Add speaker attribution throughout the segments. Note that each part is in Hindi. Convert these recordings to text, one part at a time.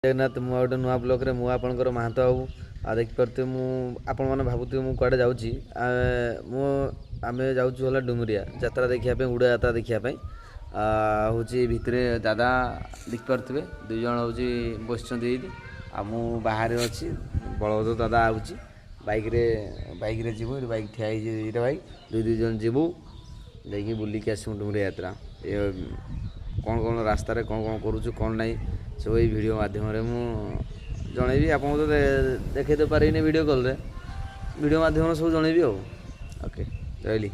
Speaker 1: जगन्नाथ मु गोटे नुआ ब्लॉक रे मु आपनकर महतो बाबू आ देखि परते मु आपण माने भाबुते मु कुआडे जाउची मु आमे जाउछु होला डुंगरिया यात्रा देखिया पे उड़ा यात्रा देखिया पे होची भितरे दादा देखि परतबे दुई जण होची बसचंदी एठी आ मु बाहर अछि बळद दादा आउची बाइक रे जीवो बाइक ठियाई रे भाई दुई जण जीवो देखि बुल्ली के आसु डुंगरिया यात्रा ए कौन कौन रास्ता रे कौन कौन करूछु कौन नहीं सब ये वीडियो माध्यम रे मु जनइबी आपन तो देखे तो पारिने वीडियो कॉल रे वीडियो माध्यम सब जनइबी हो ओके रहली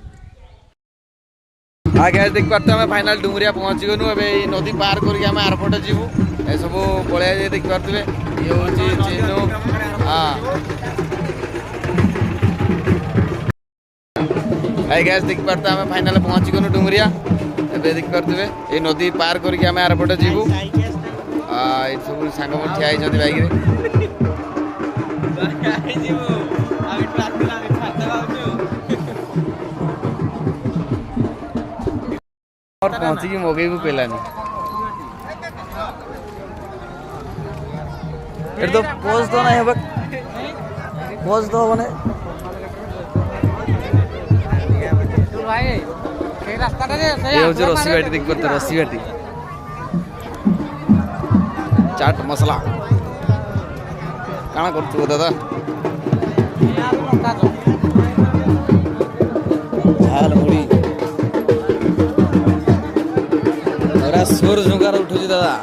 Speaker 1: आ गैस देख पारते हम फाइनल डुंगरिया पहुंची गनु अबे नदी पार करके हम एयरपोर्ट जीवु ए सब पळिया जे देख पारतबे ये होची चेनो हां आ गैस देख पारते हम फाइनल पहुंची गनु डुंगरिया एबे देख पारतबे ए नदी पार करके हम एयरपोर्ट जीवु ये सब सांग मन ठिया होती बाइक और पहुंची मगे को पेलानी तो पोज तो नहीं है पोज तो बने ये रस्सी बाटी देख करते रस्सी बाटी चाट मसला काना करछु दादा झाल मुड़ी सोर झुंकार उठुची दादा